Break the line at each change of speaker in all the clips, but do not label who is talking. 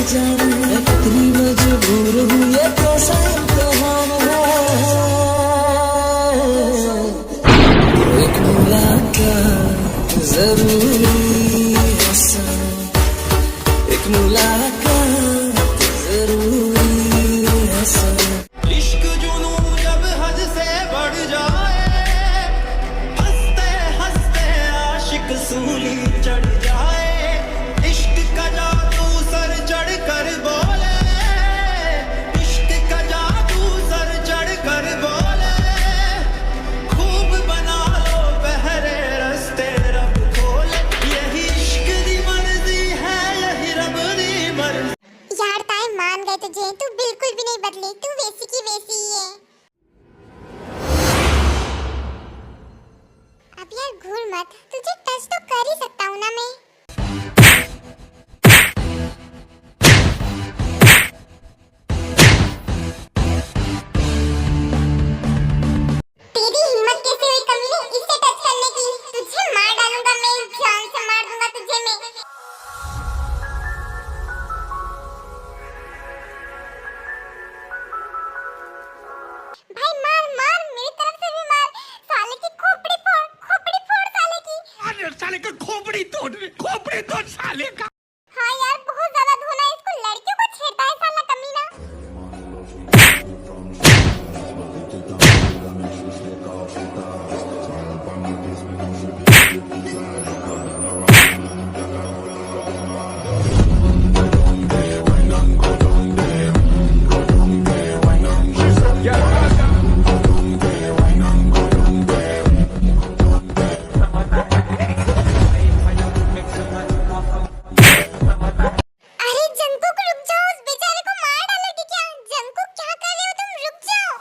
जाने कितनी मजबूर हूँ, ये कैसा इम्तिहान है। एक मुलाकात जरूरी है सनम, एक मुलाकात जरूरी है सनम।
इश्क जुनून जब हद से बढ़ जाए, हंसते हंसते आशिक सूली चढ़ जाए। इश्क का जादू सर चढ़ कर बोले, इश्क का जादू सर चढ़ कर बोले। खूब बना लो बहरे रास्ते रब खोले, यही इश्क दी मर्जी है, यही रब दी मर्जी।
यार ताई मान गए तुझे, तू बिल्कुल भी नहीं बदली, तू वैसी की वैसी ही है। अब यार घूर मत, तुझे टच तो कर ही सकता हूँ ना मैं। तेरी हिम्मत कैसे हुई कमीने इससे टच करने की? तुझे मार डालूंगा मैं, जान से मार दूंगा तुझे मैं। भाई मार मार, मेरी तरफ से भी मार। साले की खोपड़ी फोड़ साले की।
अरे साले का खोपड़ी तोड़ साले का।
हाँ यार बहुत ज्यादा धोना है इसको, लड़कियों को छेड़ता है साला कमीना। अरे जंकुक रुक जाओ, उस बेचारे को मार डालोगे क्या? जंकुक क्या कर रहे हो तुम, रुक जाओ।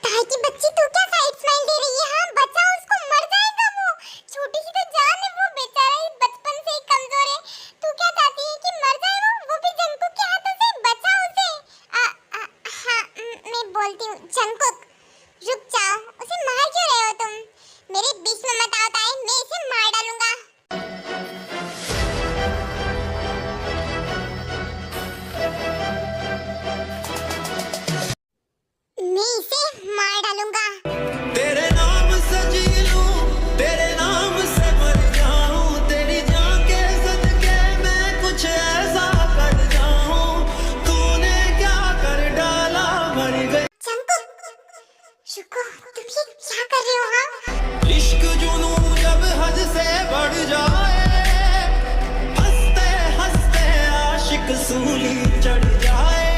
ताई की बच्ची तू क्या साइड स्माइल दे रही है? हाँ बचाओ उसको, मर जाएगा वो। छोटी सी तो जान है, वो बेचारा ही बचपन से ही कमजोर है। तू क्या चाहती है कि मर जाए वो भी जंकुक के हाथों से? बचाओ उसे। हाँ मैं बोलती हूँ जंकुक रुक जाओ, उसे मार क्यों रहे हो तुम? मेरे बीच में मत आओ ताई, मैं इसे मार डालूंगा। मैं इसे मार डालूंगा।
तेरे नाम से जी लूं, तेरे नाम से मर जाऊं, तेरी जान के सदके मैं कुछ ऐसा कर जाऊं। तूने क्या कर डाला, मर गई।
जंकुक रुको, तुम ये क्या कर रहे हो? हाँ
इश्क जुनून जब हद से बढ़ जाए, हंसते हंसते आशिक सूली चढ़ जाए।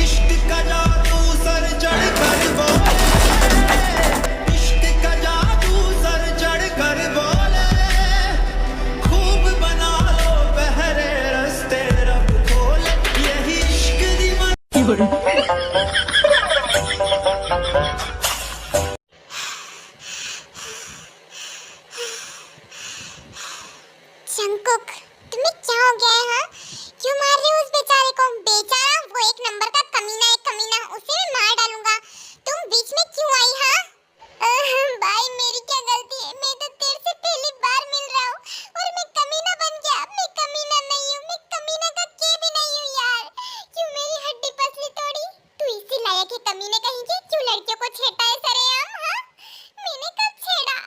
इश्क का जादू सर चढ़ कर बोले, इश्क का जादू सर चढ़ कर बोले। खूब बना लो बहरे रास्ते रब खोले, यही इश्क दी मर्जी।
जंकुक तुम्हें क्या हो गया है? हाँ क्यों मार रहे हो उस बेचारे को? बेचारा वो एक नंबर का कमीना है, कमीना, उसे मैं मार डालूंगा। तुम बीच में क्यों आई? हाँ भाई मेरी क्या गलती है? मैं तो तेरे से पहली बार मिल रहा हूँ और मैं कमीना बन गया। मैं कमीना नहीं हूँ, मैं कमीना का के भी नहीं हूँ यार। क्यों मेरी हड्डी पसली तोड़ी? तू इसी लायक है कमीने कहीं के, क्यों लड़कियों को छेड़ता है सरेआम? हाँ मैंने कब छेड़ा?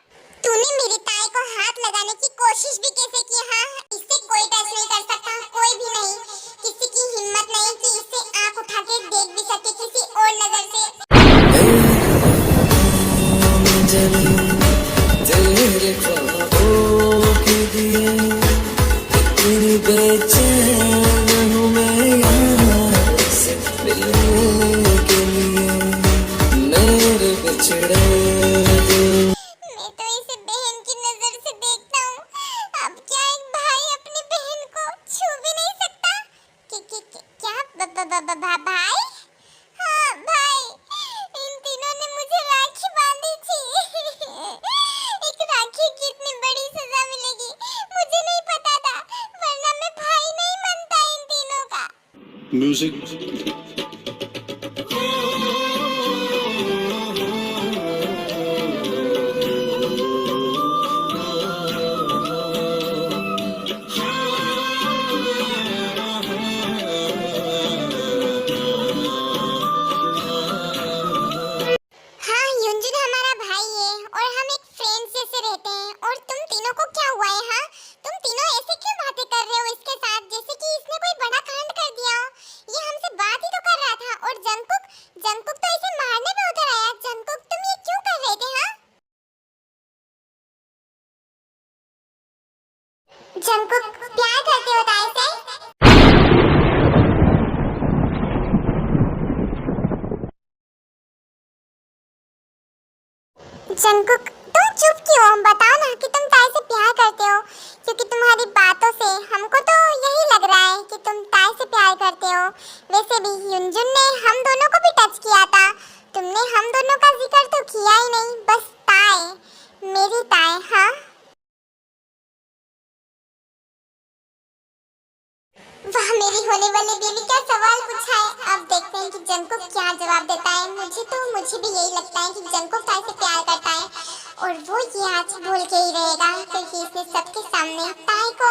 तूने मेरी ताई को हाथ लगाने की कोशिश भी कैसे की? हाँ इससे कोई टच नहीं कर सकता, कोई भी नहीं। किसी की हिम्मत नहीं कि इससे आंख उठा के देख भी सके किसी और नजर से।
तेरे ख्वाबों के दिए इतनी बेचैन हूँ मैं यहाँ से मिलने के लिए, मेरे बिछड़े दिल।
मैं तो इसे बहन की नजर से देखता हूँ। अब क्या एक भाई अपनी बहन को छू भी नहीं सकता? क्या भाई? हाँ भाई, इन तीनों ने मुझे राखी बांधी थी। एक राखी की इतनी बड़ी सजा मिलेगी मुझे नहीं पता था, वरना मैं भाई नहीं बनता इन तीनों का।
म्यूजिक
जंकुक प्यार करते हो ताई से? जंकुक तुम चुप क्यों हो? बताओ ना कि तुम ताई से प्यार करते हो, क्योंकि तुम्हारी बातों से हमको तो यही लग रहा है कि तुम ताई से प्यार करते हो। वैसे भी युनजुन ने हम दोनों को भी टच किया था, तुमने हम दोनों का जिक्र तो किया ही नहीं, बस ताई, मेरी ताई। हाँ वाह, मेरी होने वाली बीवी क्या सवाल पूछा है। अब देखते हैं कि जंकुक क्या जवाब देता है। मुझे भी यही लगता है कि जंकुक ताई से प्यार करता है, और वो ये आज बोल के ही रहेगा, क्योंकि इसने सबके सामने ताई को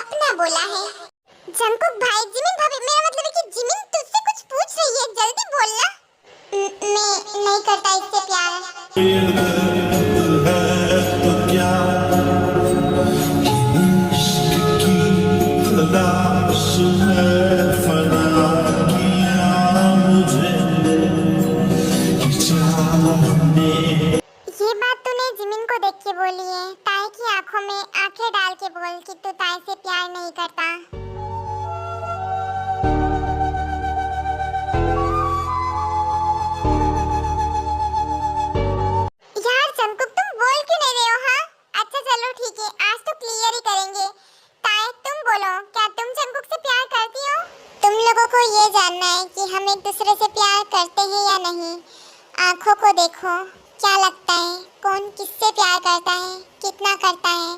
अपना बोला है। जंकुक भाई, जिमिन भाभी, मेरा मतलब है कि जिमिन तुझसे कुछ पूछ रही है, जल्दी बोलना। मैं नहीं करता इससे प्यार। ये बात तूने जिमिन को देख के बोली है। ताई की आंखों में आंखें डाल के बोल कि तू ताई से प्यार नहीं करता। यार जंकुक, तुम बोल क्यों नहीं रहे हो? हाँ अच्छा चलो ठीक है, आज तो क्लियर ही करेंगे। ताई तुम बोलो, क्या तुम जंकुक से प्यार करती हो? तुम लोगों को ये जानना है कि हम एक दूसरे से प्यार करते हैं या नहीं। आंखों को देखो, क्या लगता है कौन किससे प्यार करता है, कितना करता है?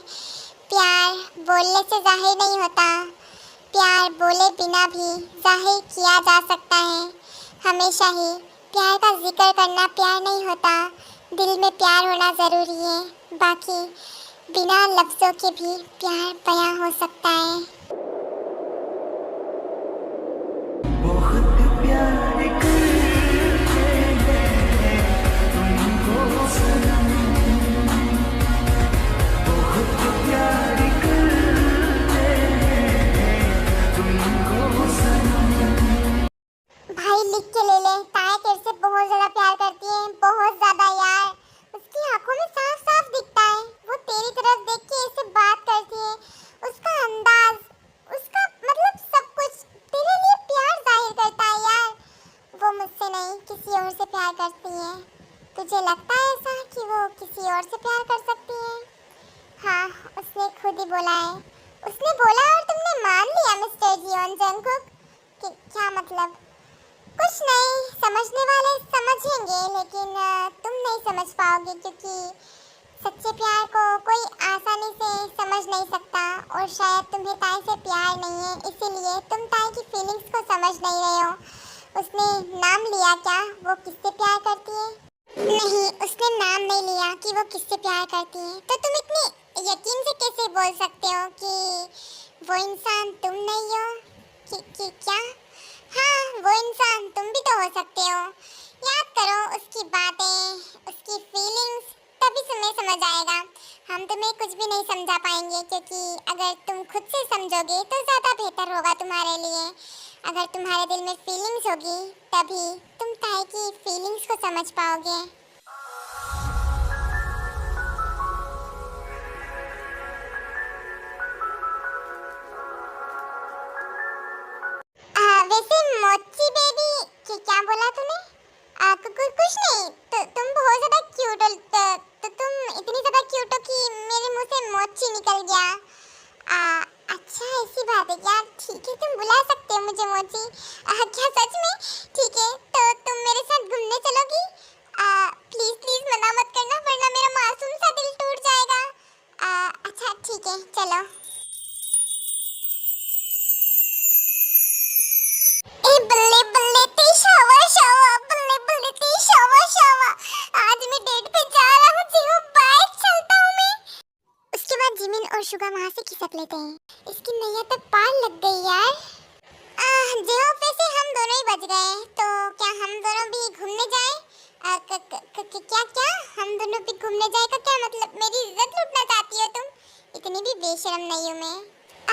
प्यार बोलने से जाहिर नहीं होता, प्यार बोले बिना भी जाहिर किया जा सकता है। हमेशा ही प्यार का जिक्र करना प्यार नहीं होता, दिल में प्यार होना ज़रूरी है। बाकी बिना लफ्ज़ों के भी प्यार बयां हो सकता है। भाई लिख के ले ले, ताई तेरे से बहुत ज्यादा प्यार करती है, बहुत ज्यादा यार। उसकी आंखों में साफ साफ दिखता है, वो तेरी तरफ देख के ऐसे बात करती है। उसका अंदाज, उसका मतलब सब कुछ तेरे लिए प्यार जाहिर करता है यार। वो मुझसे नहीं, किसी और से प्यार करती है। तुझे लगता है ऐसा कि वो किसी और से प्यार कर सकती है? हाँ, उसने खुद ही बोला है। उसने बोला और तुमने मान लिया मिस्टर जियोन जंकुक? क्या मतलब? कुछ नहीं, समझने वाले समझेंगे, लेकिन तुम नहीं समझ पाओगे, क्योंकि सच्चे प्यार को कोई आसानी से समझ नहीं सकता। और शायद तुम्हें ताई से प्यार नहीं है, इसीलिए तुम ताई की फीलिंग्स को समझ नहीं रहे हो। उसने नाम लिया क्या वो किससे प्यार करती है? नहीं, उसने नाम नहीं लिया कि वो किससे प्यार करती है। तो तुम इतने यकीन से कैसे बोल सकते हो कि वो इंसान तुम नहीं हो? कि क्या? हाँ, वो इंसान तुम भी तो हो सकते हो। याद करो उसकी बातें, उसकी फीलिंग्स, तभी तुम्हें समझ आएगा। हम तुम्हें कुछ भी नहीं समझा पाएंगे, क्योंकि अगर तुम खुद से समझोगे तो ज़्यादा बेहतर होगा तुम्हारे लिए। अगर तुम्हारे दिल में फीलिंग्स होगी, तभी तुम ताई की फीलिंग्स को समझ पाओगे। वैसे मोची बेबी, क्या बोला तूने? कुछ नहीं, तुम बहुत ज़्यादा क्यूट हो। तो तुम इतनी ज़्यादा क्यूट हो कि मेरे मुंह से मोची निकल गया। अच्छा ऐसी बात है क्या? ठीक है, तुम बुला सकते हो मुझे मोची। क्या सच में? ठीक है, तो तुम मेरे साथ घूमने चलोगी? प्लीज़ प्लीज़ मना मत करना, वरना मेरा मासूम सा दिल टूट जाएगा। अच्छा ठीक है, चलो। ए बल्ले बल्ले ते शावा शावा, बल्ले बल्ले ते शावा शावा। आज मैं डेट पे जा रहा हूँ जीव, बाय, चलता हूँ मैं। उसके बाद जिमिन और शुगा वहाँ से खिसक लेते हैं। इसकी नैया तो पार लग गई यार। जीव, वैसे हम दोनों ही बच गए, तो क्या हम दोनों भी घूमने जाएं? क्या हम दोनों भी घूमने जाए का क्या मतलब? मेरी इज्जत लूटना चाहती हो तुम? इतनी भी बेशरम नहीं हूँ मैं।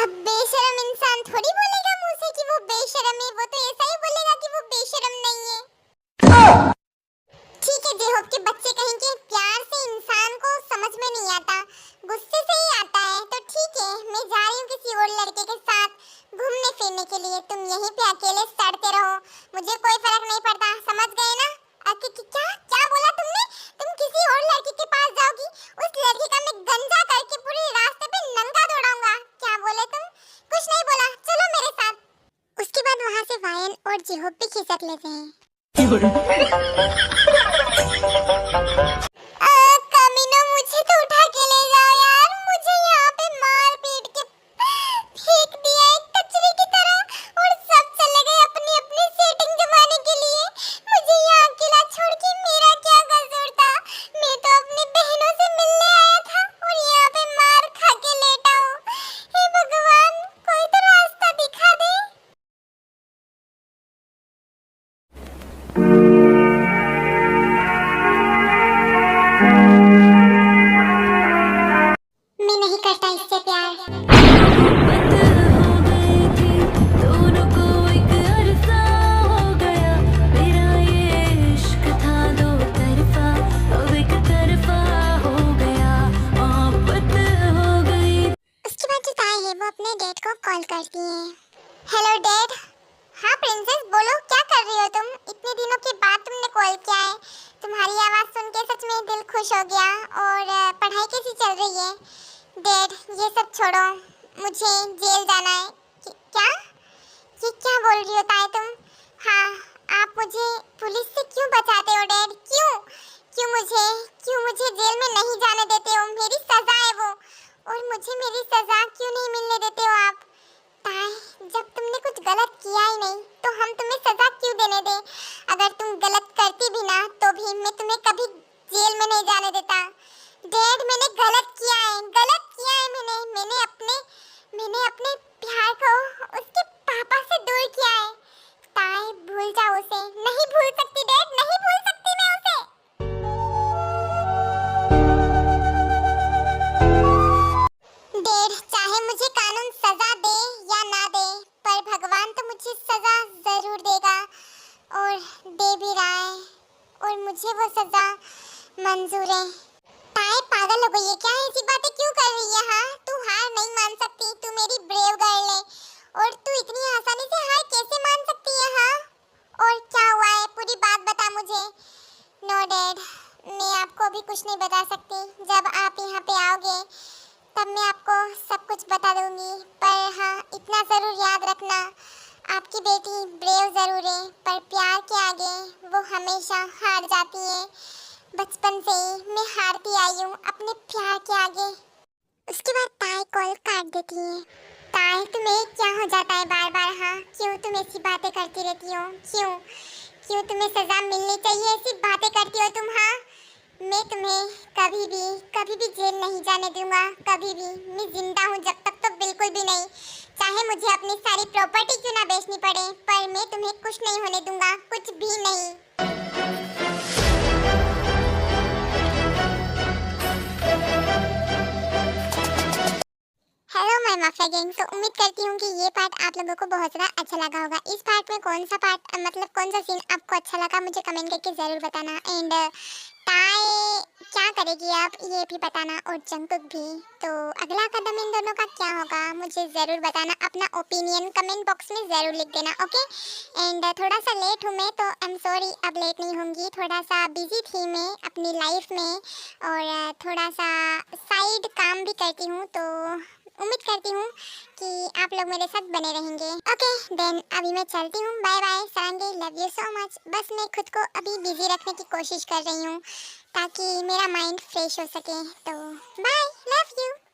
अब बेशरम इंसान थोड़ी बोलेगा मुंह से कि वो बेशरम है, वो तो ऐसा ही बोलेगा कि वो बेशरम नहीं है। ठीक है, जे होप के बच्चे कहेंगे प्यार से इंसान को समझ में नहीं आता, गुस्से से ही आता है। तो ठीक है, मैं जा रही हूँ किसी और लड़के के साथ घूमने फिरने के लिए। तुम यहीं पे अकेले सड़ते रहो, मुझे कोई फर्क नहीं पड़ता, समझ गए ना? क्या क्या बोला तुमने? तुम किसी और लड़की के पास जाओगी? उस लड़की का मैं गंजा करके पूरे रास्ते पे नंगा दौड़ाऊंगा। क्या बोले तुम? कुछ नहीं बोला, चलो मेरे साथ। उसके बाद वहाँ से वायन और जिहोब भी खिसक लेते हैं। कमीनों, मुझे तो उठा के ले जाओ यार, मुझे यहाँ पे मार पीट के फेंक दिया एक कचरे की तरह और सब चले गए अपनी अपनी सेटिंग जमाने के लिए। मुझे यहाँ अकेला छोड़ के मेरा क्या कसूर था? मैं तो अपनी बहनों से मिलने आया था और यहाँ पे मार खा के लेटा हूँ। हे भगवान, कोई तो रास्ता दिखा दे। मैं नहीं करता इससे प्यार। उसके बाद जो ताई है वो अपने डैड को कॉल करती है। Hello dad. हाँ प्रिंसेस, बोलो क्या कर रही हो तुम? इतने दिनों के बाद तुमने कॉल किया है। तुम्हारी आवाज़ सुन के सच में दिल खुश हो गया। और पढ़ाई कैसी चल रही है? डैड, ये सब छोड़ो, मुझे जेल जाना है। क्या? ये क्या बोल रही हो ताई तुम? हाँ, आप मुझे पुलिस से क्यों बचाते हो डैड? क्यों क्यों मुझे जेल में नहीं जाने देते हो? मेरी सजा है वो, और मुझे मेरी सजा क्यों नहीं मिलने देते हो आप? ताई, जब तुमने कुछ गलत किया ही नहीं तो हम तुम्हें सजा क्यों देने दें? अगर तुम गलत करती भी ना तो भी मैं तुम्हें कभी जेल में नहीं जाने देता। डैड, मैंने गलत किया है मैंने अपने प्यार को उसके पापा से दूर किया है। ताई, भूल जाओ उसे। नहीं भूल सकती डैड, नहीं भूल सकती मैं उसे। डैड, चाहे मुझे कानून सजा दे या ना दे, पर भगवान तो मुझे सजा जरूर देगा, और दे भी रहा है, और मुझे वो सजा मंजूर है। ताई, पागल हो गई है क्या? ऐसी बातें क्यों कर रही है? हाँ, तू हार नहीं मान सकती, तू मेरी ब्रेव गर्ल है, और तू इतनी आसानी से हार कैसे मान सकती है? हाँ, और क्या हुआ है, पूरी बात बता मुझे। नो डैड, मैं आपको अभी कुछ नहीं बता सकती। जब आप यहाँ पे आओगे तब मैं आपको सब कुछ बता दूंगी। पर हाँ, इतना ज़रूर याद रखना, आपकी बेटी ब्रेव ज़रूर है, पर प्यार के आगे वो हमेशा हार जाती है। बचपन से ही मैं हारती आई हूँ अपने प्यार के आगे। उसके बाद ताई कॉल काट देती है। ताई, तुम्हें क्या हो जाता है बार बार? हाँ, क्यों तुम ऐसी बातें करती रहती हो? क्यों तुम्हें सजा मिलनी चाहिए? ऐसी बातें करती हो तुम? हाँ, मैं तुम्हें कभी भी जेल नहीं जाने दूंगा, कभी भी। मैं जिंदा हूँ जब तक तो बिल्कुल भी नहीं। चाहे मुझे अपनी सारी प्रॉपर्टी क्यों ना बेचनी पड़े, पर मैं तुम्हें कुछ नहीं होने दूंगा, कुछ भी नहीं। हेलो माय माफिया गैंग, तो उम्मीद करती हूँ कि ये पार्ट आप लोगों को बहुत ज़्यादा अच्छा लगा होगा। इस पार्ट में कौन सा पार्ट मतलब कौन सा सीन आपको अच्छा लगा मुझे कमेंट करके ज़रूर बताना। एंड ताई क्या करेगी आप ये भी बताना, और जंकुक भी। तो अगला कदम इन दोनों का क्या होगा मुझे ज़रूर बताना। अपना ओपिनियन कमेंट बॉक्स में ज़रूर लिख देना, ओके। एंड थोड़ा सा लेट हूँ मैं, तो आई एम सॉरी, अब लेट नहीं होंगी। थोड़ा सा बिजी थी मैं अपनी लाइफ में, और थोड़ा सा साइड काम भी करती हूँ, तो उम्मीद करती हूँ कि आप लोग मेरे साथ बने रहेंगे। ओके देन, अभी मैं चलती हूँ। Bye bye Sarangi, love you so much. बस मैं खुद को अभी बिजी रखने की कोशिश कर रही हूँ ताकि मेरा माइंड फ्रेश हो सके। तो बाय, लव यू।